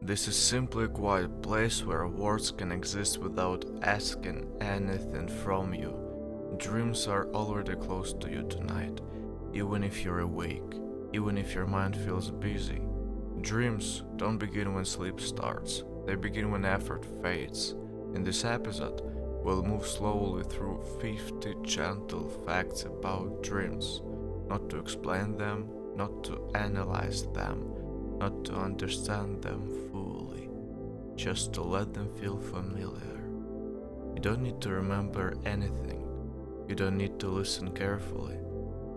This is simply a quiet place where words can exist without asking anything from you. Dreams are already close to you tonight, even if you're awake, even if your mind feels busy. Dreams don't begin when sleep starts, they begin when effort fades. In this episode, we'll move slowly through 50 gentle facts about dreams, not to explain them, not to analyze them, not to understand them fully, just to let them feel familiar. You don't need to remember anything, you don't need to listen carefully.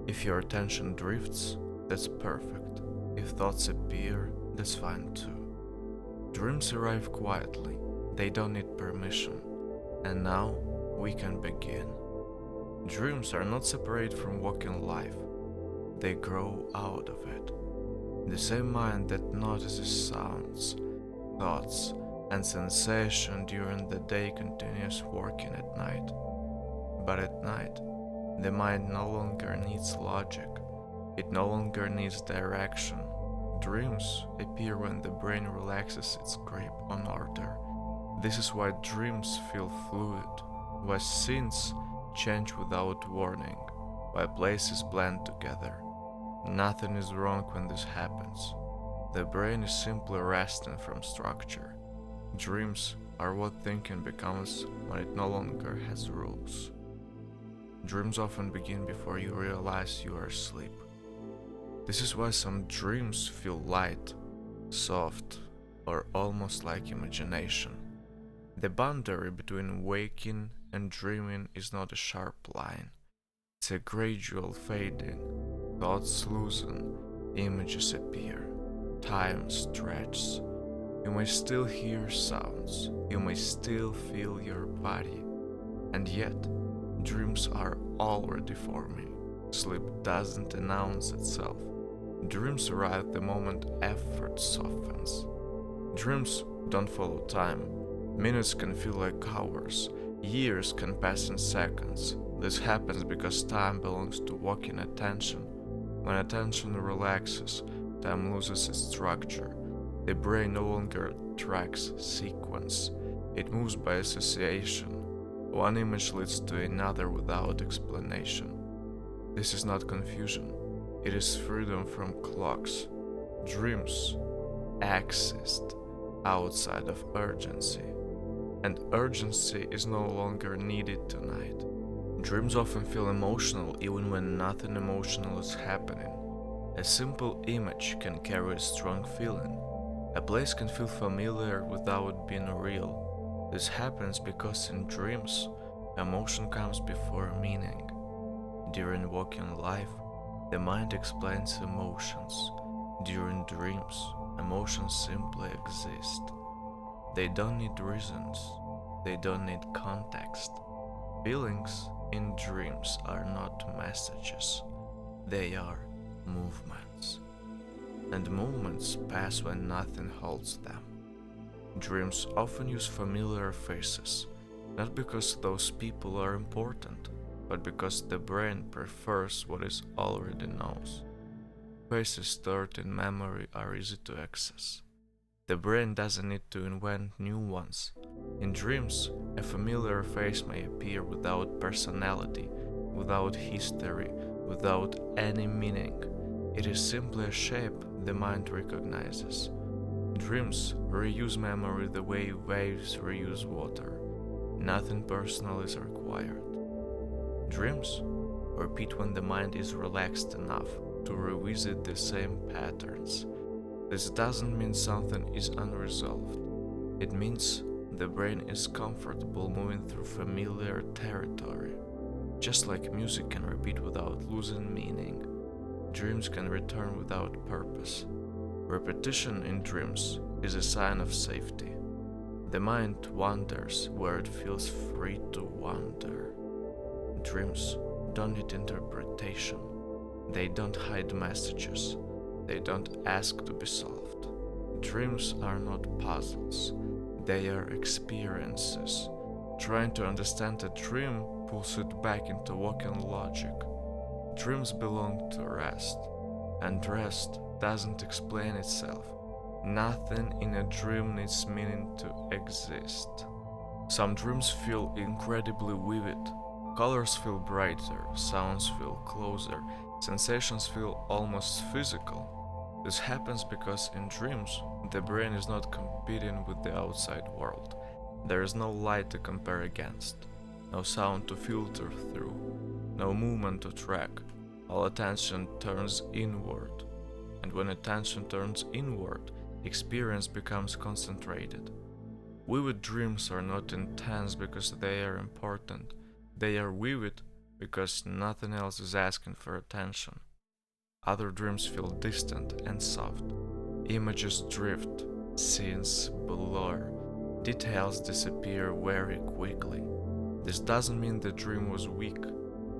If your attention drifts, that's perfect. If thoughts appear, that's fine too. Dreams arrive quietly, they don't need permission. And now we can begin. Dreams are not separate from waking life, they grow out of it. The same mind that notices sounds, thoughts, and sensation during the day continues working at night. But at night, the mind no longer needs logic, it no longer needs direction. Dreams appear when the brain relaxes its grip on order. This is why dreams feel fluid, why scenes change without warning, why places blend together. Nothing is wrong when this happens. The brain is simply resting from structure. Dreams are what thinking becomes when it no longer has rules. Dreams often begin before you realize you are asleep. This is why some dreams feel light, soft, or almost like imagination. The boundary between waking and dreaming is not a sharp line. It's a gradual fading. Thoughts loosen, images appear, time stretches. You may still hear sounds, you may still feel your body, and yet dreams are already forming. Sleep doesn't announce itself. Dreams arrive the moment effort softens. Dreams don't follow time. Minutes can feel like hours, years can pass in seconds. This happens because time belongs to waking attention. When attention relaxes, time loses its structure. The brain no longer tracks sequence, it moves by association. One image leads to another without explanation. This is not confusion, it is freedom from clocks. Dreams exist outside of urgency, and urgency is no longer needed tonight. Dreams often feel emotional even when nothing emotional is happening. A simple image can carry a strong feeling. A place can feel familiar without being real. This happens because in dreams, emotion comes before meaning. During waking life, the mind explains emotions. During dreams, emotions simply exist. They don't need reasons. They don't need context. Feelings in dreams are not messages. They are movements. And movements pass when nothing holds them. Dreams often use familiar faces, not because those people are important, but because the brain prefers what it already knows. Faces stored in memory are easy to access. The brain doesn't need to invent new ones. In dreams, a familiar face may appear without personality, without history, without any meaning. It is simply a shape the mind recognizes. Dreams reuse memory the way waves reuse water. Nothing personal is required. Dreams repeat when the mind is relaxed enough to revisit the same patterns. This doesn't mean something is unresolved. It means the brain is comfortable moving through familiar territory. Just like music can repeat without losing meaning, dreams can return without purpose. Repetition in dreams is a sign of safety. The mind wanders where it feels free to wander. Dreams don't need interpretation. They don't hide messages. They don't ask to be solved. Dreams are not puzzles. They are experiences. Trying to understand a dream pulls it back into waking logic. Dreams belong to rest, and rest doesn't explain itself. Nothing in a dream needs meaning to exist. Some dreams feel incredibly vivid. Colors feel brighter, sounds feel closer, sensations feel almost physical. This happens because in dreams, the brain is not competing with the outside world. There is no light to compare against, no sound to filter through, no movement to track. All attention turns inward. And when attention turns inward, experience becomes concentrated. Vivid dreams are not intense because they are important. They are vivid because nothing else is asking for attention. Other dreams feel distant and soft. Images drift, scenes blur, details disappear very quickly. This doesn't mean the dream was weak.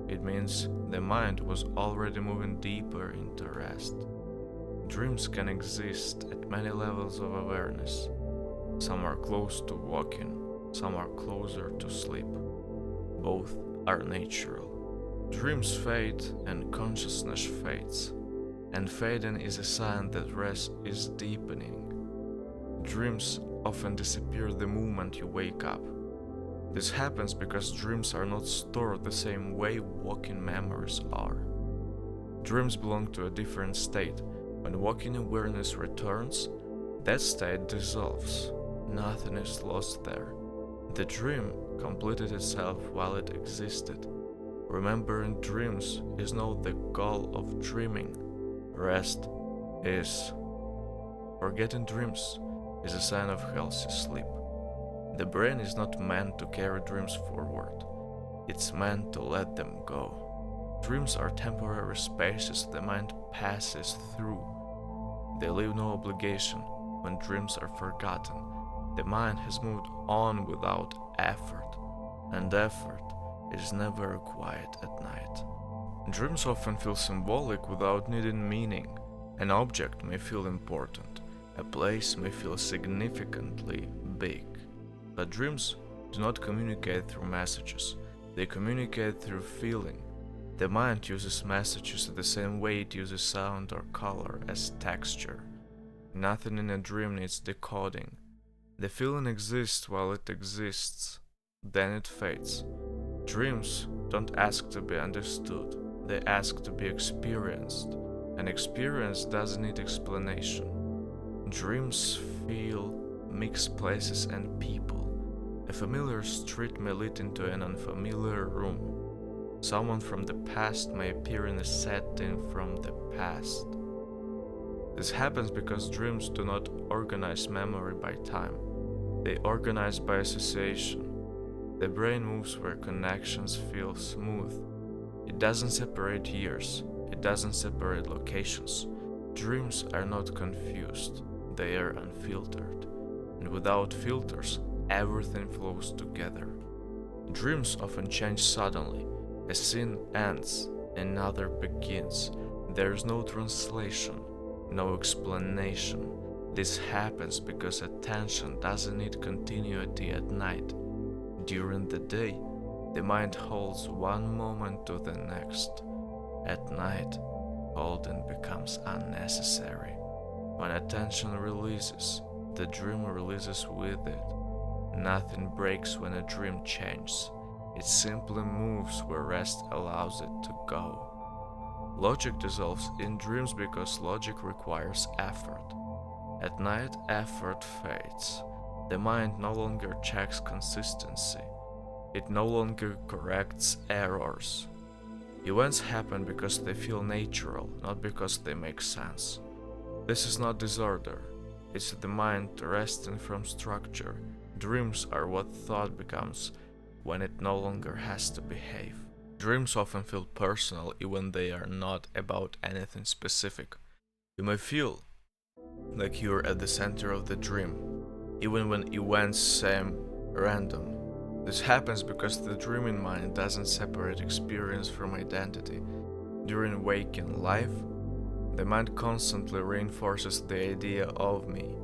It means the mind was already moving deeper into rest. Dreams can exist at many levels of awareness. Some are close to waking, some are closer to sleep. Both are natural. Dreams fade and consciousness fades, and fading is a sign that rest is deepening. Dreams often disappear the moment you wake up. This happens because dreams are not stored the same way waking memories are. Dreams belong to a different state. When waking awareness returns, that state dissolves. Nothing is lost there. The dream completed itself while it existed. Remembering dreams is not the goal of dreaming. Rest is. Forgetting dreams is a sign of healthy sleep. The brain is not meant to carry dreams forward. It's meant to let them go. Dreams are temporary spaces the mind passes through. They leave no obligation. When dreams are forgotten, the mind has moved on without effort, and effort is never required at night. Dreams often feel symbolic without needing meaning. An object may feel important, a place may feel significantly big, but dreams do not communicate through messages, they communicate through feeling. The mind uses messages the same way it uses sound or color as texture. Nothing in a dream needs decoding. The feeling exists while it exists, then it fades. Dreams don't ask to be understood, they ask to be experienced, and experience doesn't need explanation. Dreams feel mixed places and people. A familiar street may lead into an unfamiliar room. Someone from the past may appear in a setting from the past. This happens because dreams do not organize memory by time. They organize by association. The brain moves where connections feel smooth. It doesn't separate years. It doesn't separate locations. Dreams are not confused. They are unfiltered. And without filters, everything flows together. Dreams often change suddenly. A scene ends, another begins. There is no translation, no explanation. This happens because attention doesn't need continuity at night. During the day, the mind holds one moment to the next. At night, holding becomes unnecessary. When attention releases, the dream releases with it. Nothing breaks when a dream changes. It simply moves where rest allows it to go. Logic dissolves in dreams because logic requires effort. At night, effort fades. The mind no longer checks consistency. It no longer corrects errors. Events happen because they feel natural, not because they make sense. This is not disorder. It's the mind resting from structure. Dreams are what thought becomes when it no longer has to behave. Dreams often feel personal even when they are not about anything specific. You may feel like you're at the center of the dream, even when events seem random. This happens because the dreaming mind doesn't separate experience from identity. During waking life, the mind constantly reinforces the idea of me.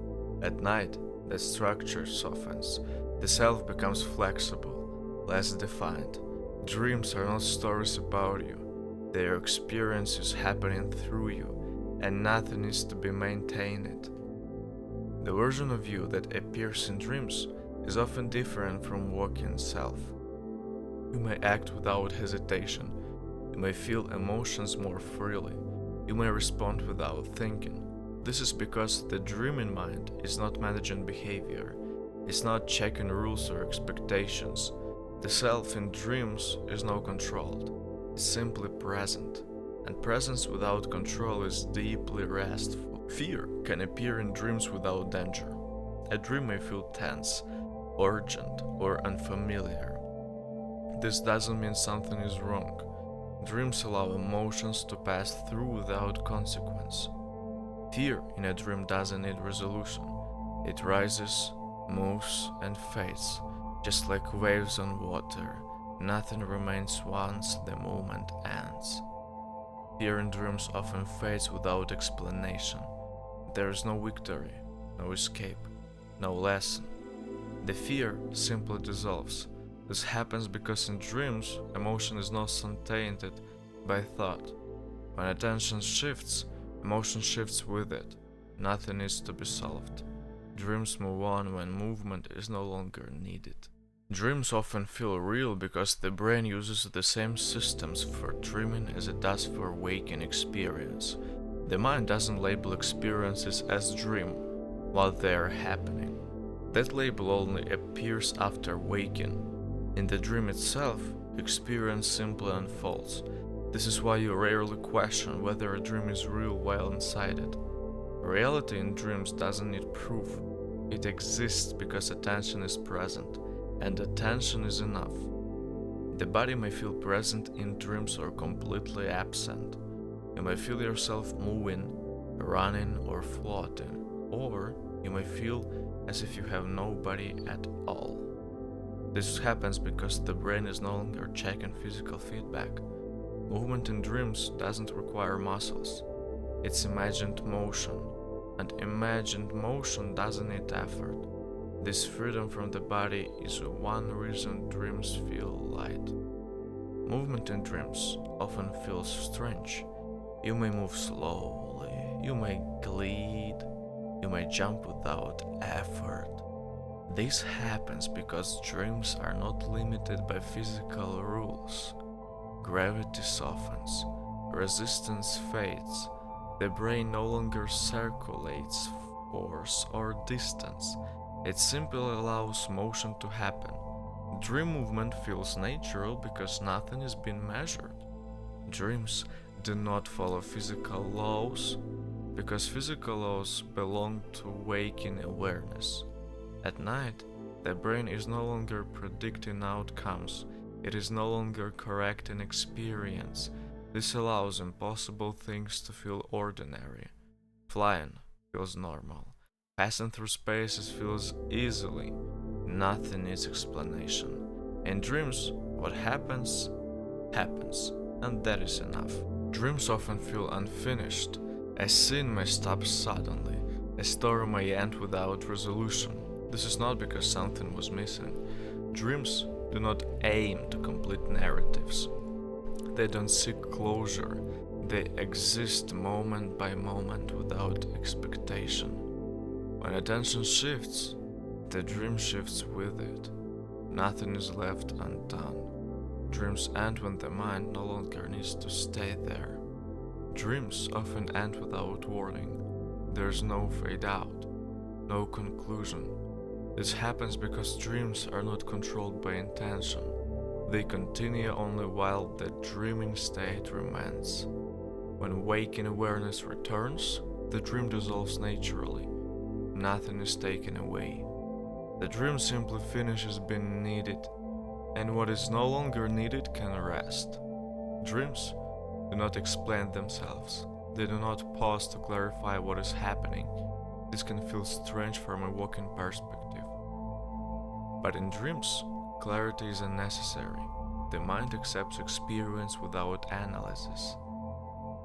At night, the structure softens. The self becomes flexible, less defined. Dreams are not stories about you. They are experiences happening through you, and nothing needs to be maintained. The version of you that appears in dreams is often different from waking self. You may act without hesitation. You may feel emotions more freely. You may respond without thinking. This is because the dreaming mind is not managing behavior. It's not checking rules or expectations. The self in dreams is not controlled. It's simply present. And presence without control is deeply restful. Fear can appear in dreams without danger. A dream may feel tense, urgent, or unfamiliar. This doesn't mean something is wrong. Dreams allow emotions to pass through without consequence. Fear in a dream doesn't need resolution. It rises, moves, and fades, just like waves on water. Nothing remains once the moment ends. Fear in dreams often fades without explanation. There is no victory, no escape, no lesson. The fear simply dissolves. This happens because in dreams, emotion is not untainted by thought. When attention shifts, emotion shifts with it. Nothing needs to be solved. Dreams move on when movement is no longer needed. Dreams often feel real because the brain uses the same systems for dreaming as it does for waking experience. The mind doesn't label experiences as dream while they are happening. That label only appears after waking. In the dream itself, experience simply unfolds. This is why you rarely question whether a dream is real while inside it. Reality in dreams doesn't need proof. It exists because attention is present, and attention is enough. The body may feel present in dreams or completely absent. You may feel yourself moving, running, or floating, or you may feel as if you have no body at all. This happens because the brain is no longer checking physical feedback. Movement in dreams doesn't require muscles. It's imagined motion, and imagined motion doesn't need effort. This freedom from the body is one reason dreams feel light. Movement in dreams often feels strange. You may move slowly, you may glide, you may jump without effort. This happens because dreams are not limited by physical rules. Gravity softens, resistance fades, the brain no longer circulates force or distance. It simply allows motion to happen. Dream movement feels natural because nothing is being measured. Dreams do not follow physical laws because physical laws belong to waking awareness. At night, the brain is no longer predicting outcomes. It is no longer correcting experience. This allows impossible things to feel ordinary. Flying feels normal. Passing through spaces feels easily. Nothing needs explanation. In dreams, what happens, happens, and that is enough. Dreams often feel unfinished. A scene may stop suddenly. A story may end without resolution. This is not because something was missing. Dreams do not aim to complete narratives. They don't seek closure. They exist moment by moment without expectation. When attention shifts, the dream shifts with it. Nothing is left undone. Dreams end when the mind no longer needs to stay there. Dreams often end without warning. There's no fade out, no conclusion. This happens because dreams are not controlled by intention. They continue only while the dreaming state remains. When waking awareness returns, the dream dissolves naturally. Nothing is taken away. The dream simply finishes being needed, and what is no longer needed can rest. Dreams do not explain themselves. They do not pause to clarify what is happening. This can feel strange from a waking perspective. But in dreams, clarity is unnecessary. The mind accepts experience without analysis.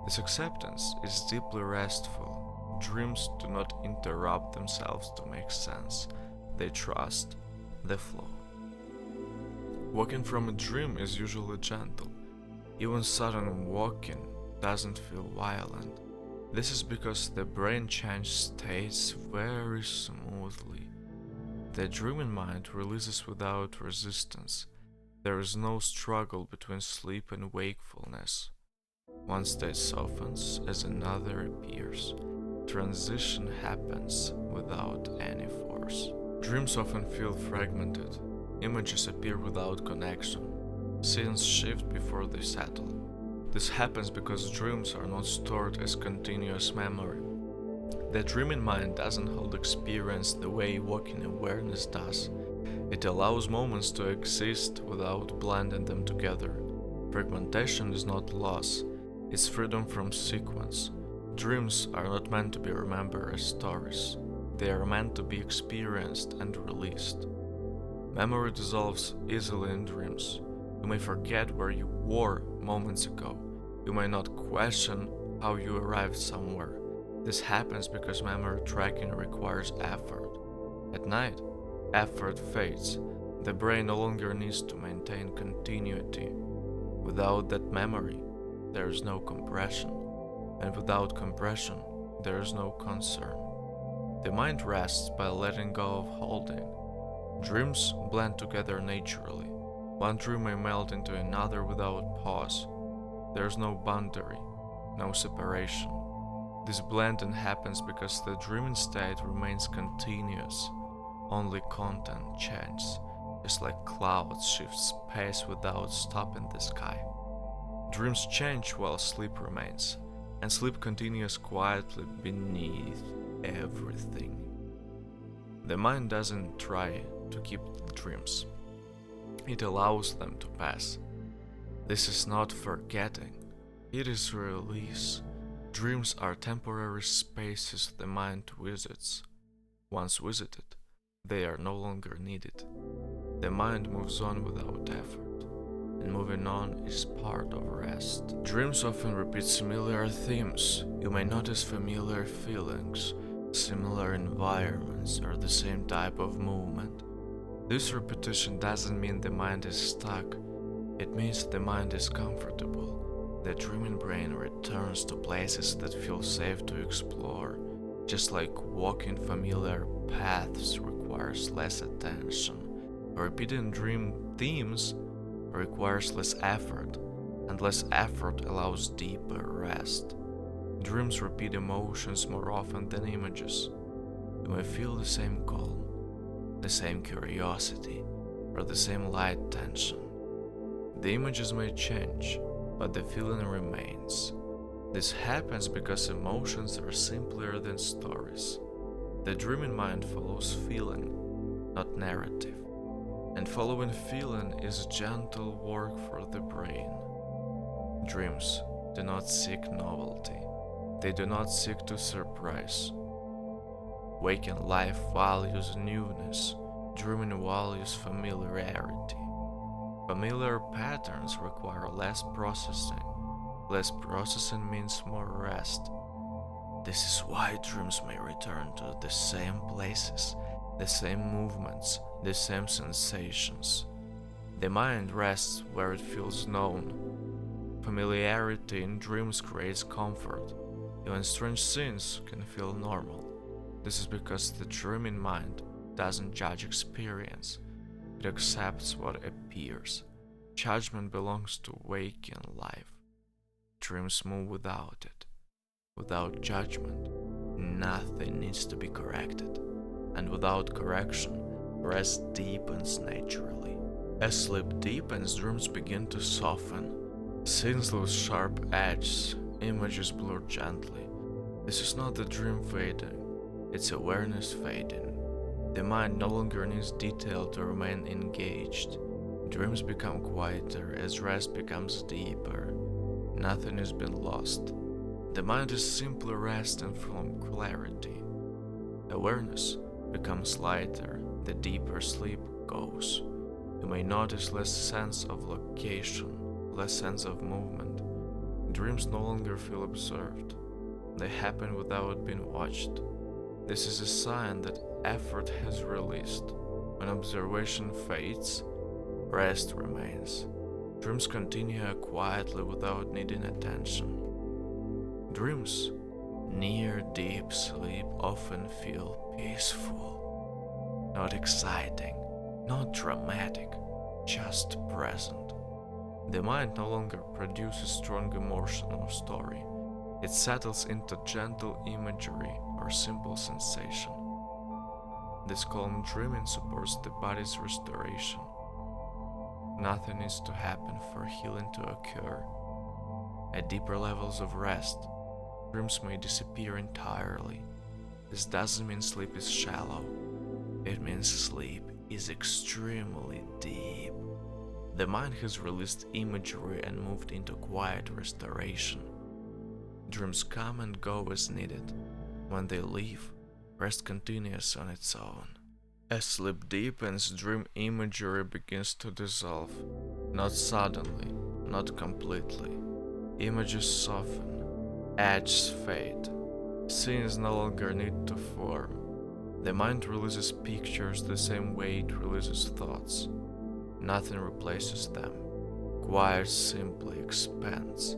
This acceptance is deeply restful. Dreams do not interrupt themselves to make sense. They trust the flow. Walking from a dream is usually gentle. Even sudden walking doesn't feel violent. This is because the brain changes states very smoothly. The dreaming mind releases without resistance. There is no struggle between sleep and wakefulness. One state softens as another appears. Transition happens without any force. Dreams often feel fragmented. Images appear without connection. Scenes shift before they settle. This happens because dreams are not stored as continuous memory. The dreaming mind doesn't hold experience the way waking awareness does. It allows moments to exist without blending them together. Fragmentation is not loss, it's freedom from sequence. Dreams are not meant to be remembered as stories. They are meant to be experienced and released. Memory dissolves easily in dreams. You may forget where you were moments ago. You may not question how you arrived somewhere. This happens because memory tracking requires effort. At night, effort fades. The brain no longer needs to maintain continuity. Without that memory, there is no compression. And without compression, there is no concern. The mind rests by letting go of holding. Dreams blend together naturally. One dream may melt into another without pause. There is no boundary, no separation. This blending happens because the dreaming state remains continuous. Only content changes, just like clouds shift space without stopping the sky. Dreams change while sleep remains, and sleep continues quietly beneath everything. The mind doesn't try to keep dreams. It allows them to pass. This is not forgetting, it is release. Dreams are temporary spaces the mind visits. Once visited, they are no longer needed. The mind moves on without effort, and moving on is part of rest. Dreams often repeat similar themes. You may notice familiar feelings, similar environments, or the same type of movement. This repetition doesn't mean the mind is stuck, it means the mind is comfortable. The dreaming brain returns to places that feel safe to explore, just like walking familiar paths requires less attention. Repeating dream themes requires less effort, and less effort allows deeper rest. Dreams repeat emotions more often than images. You may feel the same calm, the same curiosity, or the same light tension. The images may change, but the feeling remains. This happens because emotions are simpler than stories. The dreaming mind follows feeling, not narrative. And following feeling is gentle work for the brain. Dreams do not seek novelty. They do not seek to surprise. Waking life values newness. Dreaming values familiarity. Familiar patterns require less processing. Less processing means more rest. This is why dreams may return to the same places, the same movements, the same sensations. The mind rests where it feels known. Familiarity in dreams creates comfort. Even strange scenes can feel normal. This is because the dreaming mind doesn't judge experience. It accepts what appears. Judgment belongs to waking life. Dreams move without it. Without judgment, nothing needs to be corrected. And without correction, rest deepens naturally. As sleep deepens, dreams begin to soften. Scenes lose sharp edges, images blur gently. This is not the dream fading, it's awareness fading. The mind no longer needs detail to remain engaged. Dreams become quieter as rest becomes deeper. Nothing has been lost. The mind is simply resting from clarity. Awareness becomes lighter the deeper sleep goes. You may notice less sense of location, less sense of movement. Dreams no longer feel observed. They happen without being watched. This is a sign that effort has released. When observation fades, rest remains. Dreams continue quietly without needing attention. Dreams Near deep sleep often feel peaceful, not exciting, not dramatic, just present. The mind no longer produces strong emotion or story. It settles into gentle imagery or simple sensation. This calm dreaming supports the body's restoration. Nothing needs to happen for healing to occur. At deeper levels of rest, dreams may disappear entirely. This doesn't mean sleep is shallow. It means sleep is extremely deep. The mind has released imagery and moved into quiet restoration. Dreams come and go as needed. When they leave, rest continues on its own. As sleep deepens, dream imagery begins to dissolve. Not suddenly, not completely. Images soften, edges fade. Scenes no longer need to form. The mind releases pictures the same way it releases thoughts. Nothing replaces them. Quiet simply expands.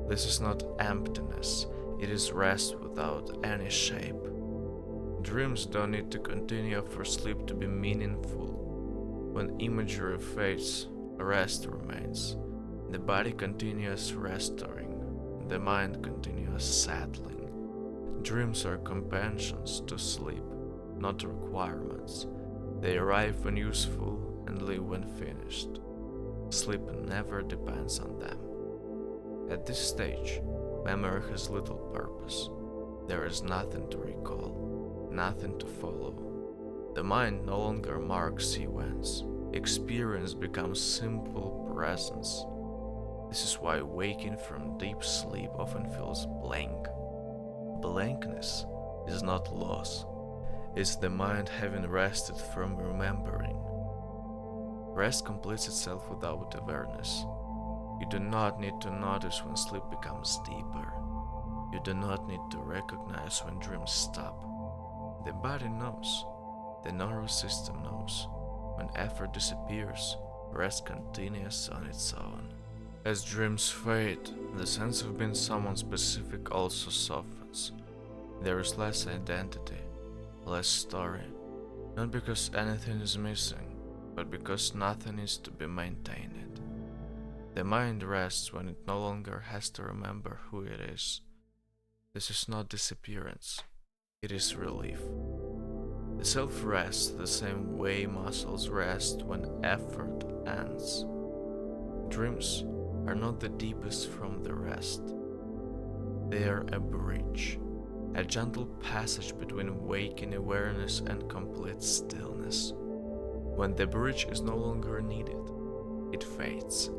This is not emptiness, it is rest without any shape. Dreams don't need to continue for sleep to be meaningful. When imagery fades, rest remains. The body continues restoring, the mind continues settling. Dreams are companions to sleep, not requirements. They arrive when useful and leave when finished. Sleep never depends on them. At this stage, memory has little purpose. There is nothing to recall, nothing to follow. The mind no longer marks events. Experience becomes simple presence. This is why waking from deep sleep often feels blank. Blankness is not loss. It's the mind having rested from remembering. Rest completes itself without awareness. You do not need to notice when sleep becomes deeper. You do not need to recognize when dreams stop. The body knows. The nervous system knows. When effort disappears, rest continues on its own. As dreams fade, the sense of being someone specific also softens. There is less identity, less story, not because anything is missing, but because nothing needs to be maintained. The mind rests when it no longer has to remember who it is. This is not disappearance, it is relief. The self rests the same way muscles rest when effort ends. Dreams are not the deepest from the rest. They are a bridge, a gentle passage between waking awareness and complete stillness. When the bridge is no longer needed, it fades.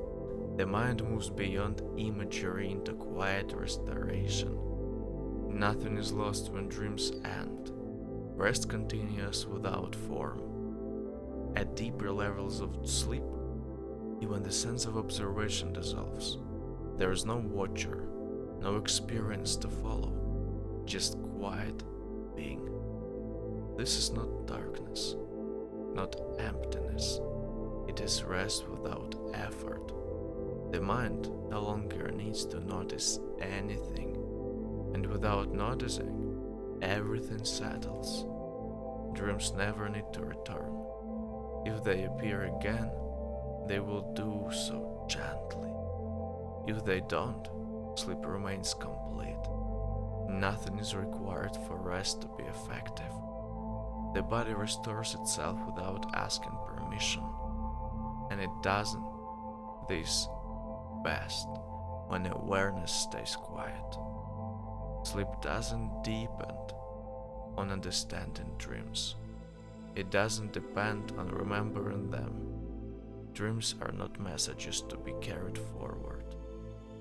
The mind moves beyond imagery into quiet restoration. Nothing is lost when dreams end. Rest continues without form. At deeper levels of sleep, even the sense of observation dissolves. There is no watcher, no experience to follow, just quiet being. This is not darkness, not emptiness. It is rest without effort. The mind no longer needs to notice anything, and without noticing, everything settles. Dreams never need to return. If they appear again, they will do so gently. If they don't, sleep remains complete. Nothing is required for rest to be effective. The body restores itself without asking permission, and it doesn't this best when awareness stays quiet. Sleep doesn't depend on understanding dreams. It doesn't depend on remembering them. Dreams are not messages to be carried forward.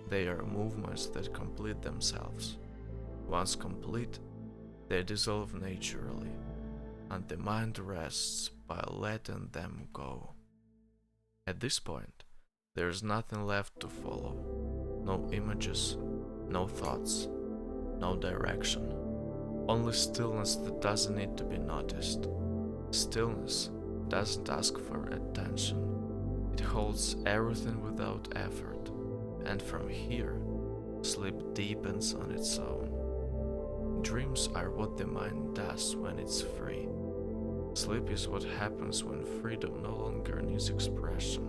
They are movements that complete themselves. Once complete, they dissolve naturally, and the mind rests by letting them go. At this point, there is nothing left to follow. No images, no thoughts, no direction. Only stillness that doesn't need to be noticed. Stillness doesn't ask for attention. It holds everything without effort, and from here, sleep deepens on its own. Dreams are what the mind does when it's free. Sleep is what happens when freedom no longer needs expression.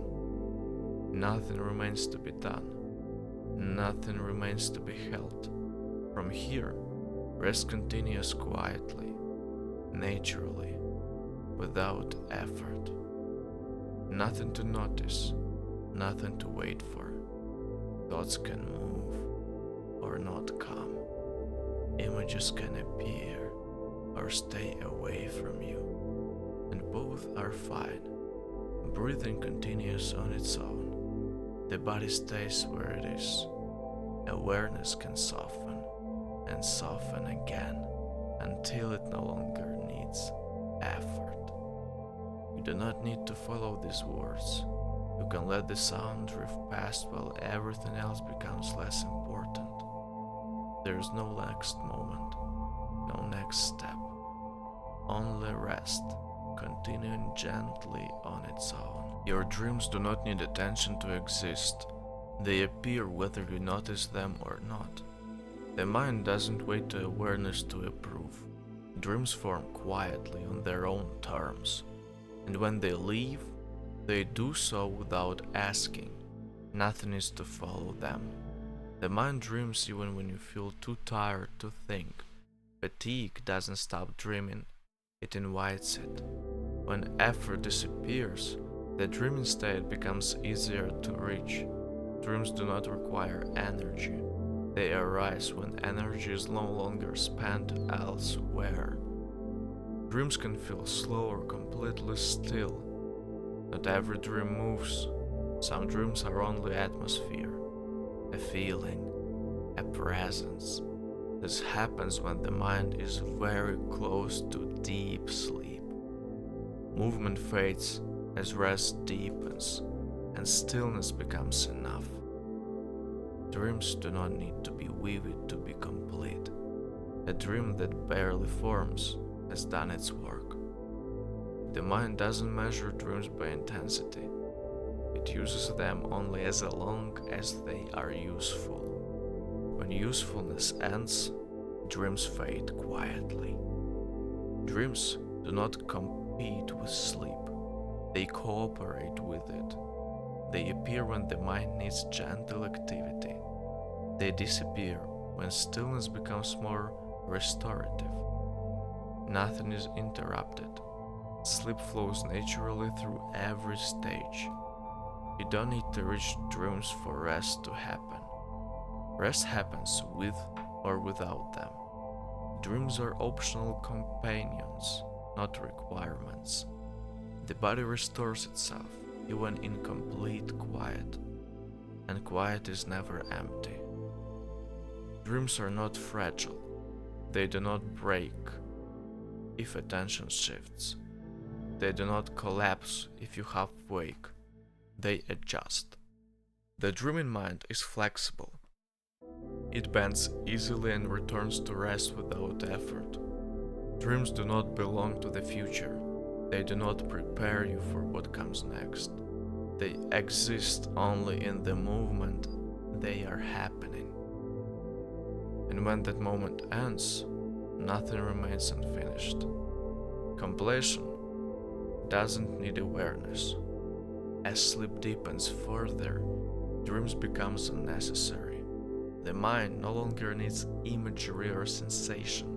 Nothing remains to be done. Nothing remains to be held. From here, rest continues quietly, naturally, without effort. Nothing to notice, nothing to wait for. Thoughts can move or not come. Images can appear or stay away from you, and both are fine. Breathing continues on its own. The body stays where it is. Awareness can soften and soften again until it no longer needs effort. You do not need to follow these words. You can let the sound drift past while everything else becomes less important. There is no next moment, no next step, only rest, continuing gently on its own. Your dreams do not need attention to exist. They appear whether you notice them or not. The mind doesn't wait to awareness to approve. Dreams form quietly on their own terms, and when they leave, they do so without asking. Nothing is to follow them. The mind dreams even when you feel too tired to think. Fatigue doesn't stop dreaming, it invites it. When effort disappears, the dreaming state becomes easier to reach. Dreams do not require energy. They arise when energy is no longer spent elsewhere. Dreams can feel slow or completely still. Not every dream moves. Some dreams are only atmosphere, a feeling, a presence. This happens when the mind is very close to deep sleep. Movement fades as rest deepens, and stillness becomes enough. Dreams do not need to be vivid to be complete. A dream that barely forms has done its work. The mind doesn't measure dreams by intensity. It uses them only as long as they are useful. When usefulness ends, dreams fade quietly. Dreams do not compete with sleep. They cooperate with it. They appear when the mind needs gentle activity. They disappear when stillness becomes more restorative. Nothing is interrupted. Sleep flows naturally through every stage. You don't need to reach dreams for rest to happen. Rest happens with or without them. Dreams are optional companions, not requirements. The body restores itself, even in complete quiet, and quiet is never empty. Dreams are not fragile. They do not break if attention shifts. They do not collapse if you half wake. They adjust. The dreaming mind is flexible. It bends easily and returns to rest without effort. Dreams do not belong to the future. They do not prepare you for what comes next. They exist only in the moment they are happening. And when that moment ends, nothing remains unfinished. Completion doesn't need awareness. As sleep deepens further, dreams becomes unnecessary. The mind no longer needs imagery or sensation.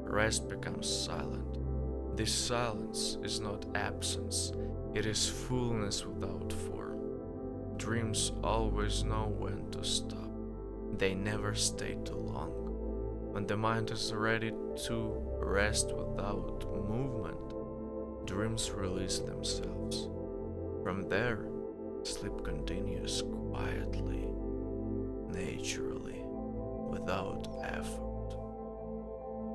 Rest becomes silent. This silence is not absence, it is fullness without form. Dreams always know when to stop. They never stay too long. When the mind is ready to rest without movement, dreams release themselves. From there, sleep continues quietly, naturally, without effort.